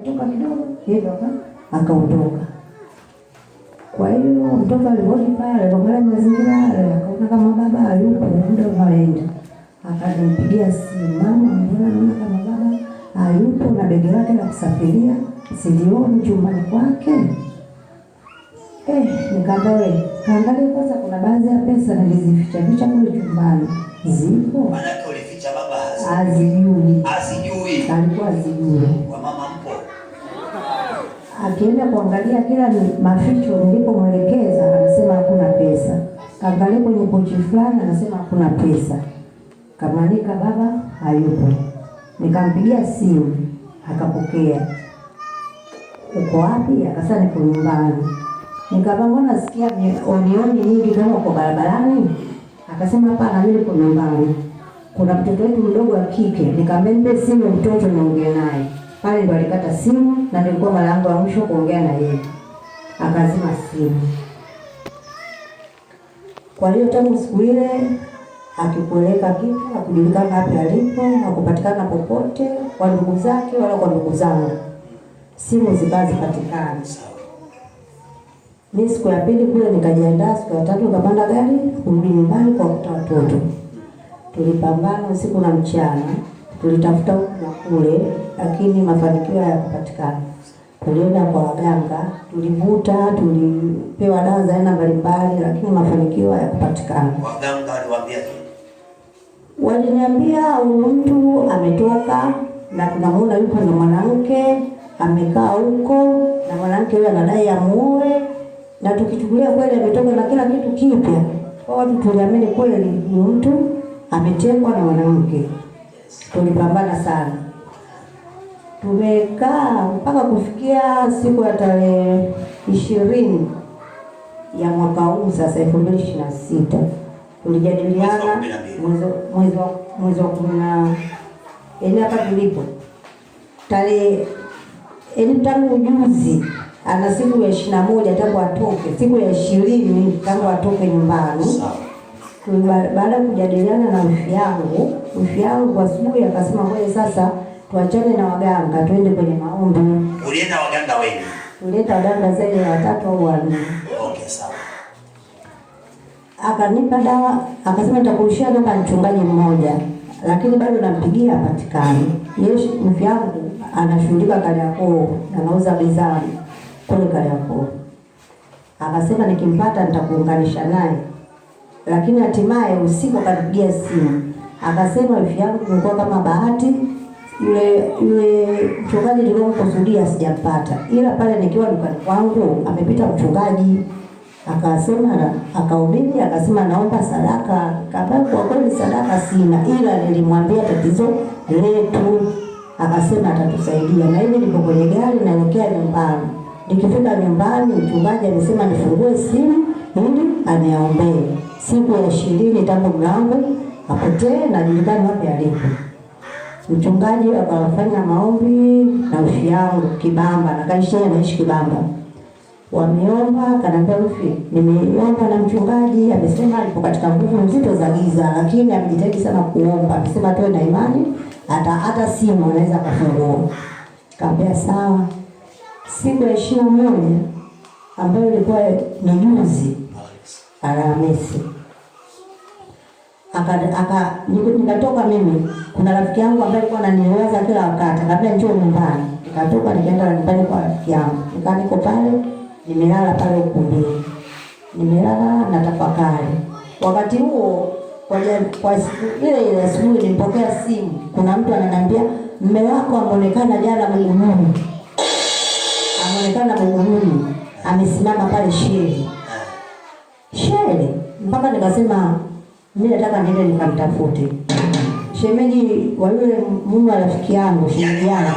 Toka kidogo hivyo akaondoka. Kwa hiyo mtoto alirudi pale kwa mazingira yale, akaona kama baba hayupo, ndio kaenda. Akampigia simu, mama, mbona naona kama baba hayupo na begi lake la kusafiria silioni chumbani kwake. Nikaangalia, kwanza kuna baadhi ya pesa nilizificha kule chumbani. Zipo. Maana ulificha baba hazijui. Alikuwa hazijui. Kwa mama mpo. Akienda kuangalia kila maficho nilipomwelekeza anasema hakuna pesa. Kaangalia kwenye pochi fulani anasema hakuna pesa. Kamanika baba hayupo. Nikampigia simu, akapokea. Uko wapi? Akasema niko nyumbani. Nikamwambia nasikia onioni nyingi kama uko barabarani. Akasema hapana, mimi niko nyumbani. Kuna mtoto wetu mdogo wa kike. Nikamwambia nipe simu mtoto niongee naye. Pale ndo alikata simu na nilikuwa mara yangu ya mwisho kuongea na yeye. Akazima simu. Kwa hiyo tangu siku ile akikueleka kitu, hakujulikana wapi alipo, hakupatikana popote kwa ndugu zake wala kwa ndugu zangu. Simu zikazipatikana. Mimi siku ya pili kule nikajiandaa, siku ya tatu nikapanda gari kurudi nyumbani kwa watoto. Tulipambana usiku na mchana, tulitafuta huku na kule, lakini mafanikio hayakupatikana. Tulienda kwa waganga, tulivuta, tulipewa dawa za aina mbalimbali, lakini mafanikio hayakupatikana. Waganga waliwaambia nini? Waliniambia huyu mtu ametoka na tunamuona yupo na mwanamke amekaa huko na mwanamke yule anadai amuoe, na tukichukulia kweli ametoka na kila kitu kipya. Kwa watu tuliamini kweli ni mtu ametekwa na mwanamke. Tulipambana sana. Tumekaa mpaka kufikia siku ya tarehe 20 ya mwaka huu sasa 2026. Tulijadiliana mwezi wa 10 hapa tulipo. Tarehe tangu juzi ana siku ya 21 tangu atoke, siku ya 20 tangu atoke nyumbani. Baada ya kujadiliana na wifi yangu kwa asubuhi akasema ngoja sasa tuachane na waganga tuende kwenye maombi. Ulienda waganga wengi? Tulienda waganga zaidi ya 3 au 4. Okay, sawa. Akanipa dawa, akasema nitakurushia namba mchungaji mmoja, lakini bado nampigia hapatikani. Yeye wifi yangu anashughulika Kariakoo, anauza bidhaa kule Kariakoo. Akasema nikimpata nitakuunganisha naye. Lakini hatimaye usiku akanipigia simu. Akasema wifi yangu ilikuwa kama bahati, yule mchungaji niliyomkusudia sijampata. Ila pale nikiwa dukani kwangu amepita mchungaji. Akasema akahubiri, akasema naomba sadaka. Kabla kwa kweli sadaka sina, ila nilimwambia tatizo letu. Akasema atatusaidia. Na hivi niko kwenye gari naelekea nyumbani. Nikifika nyumbani mchungaji alisema nifungue simu ili aniombee. Siku ya 20 tangu mlango apotee na julikani wapi alipo. Mchungaji akafanya maombi na wifi yangu Kibamba, na kaisha anaishi Kibamba. Wameomba, kanambia wifi, nimeomba na mchungaji amesema alipo katika nguvu nzito za giza, lakini amejitahidi sana kuomba. Amesema tuwe na imani, hata simu anaweza kufungua. Kaambia sawa. Siku ya 21 ambayo ilikuwa ni juzi Alhamisi. Nikatoka mimi, kuna rafiki yangu ambaye alikuwa ananieleza kila wakati, akaniambia njoo nyumbani. Nikatoka nikaenda nyumbani kwa rafiki yangu. Niko pale, nimelala pale ukumbini. Nimelala na tafakari. Wakati huo kwa siku ile asubuhi nilipokea simu. Kuna mtu ananiambia mume wako ameonekana jana Mungu. Ameonekana Mungu. Amesimama pale Shele. Mpaka nikasema mimi nataka niende nikamtafute. Shemeji wa yule mume wa rafiki yangu, shemeji yangu.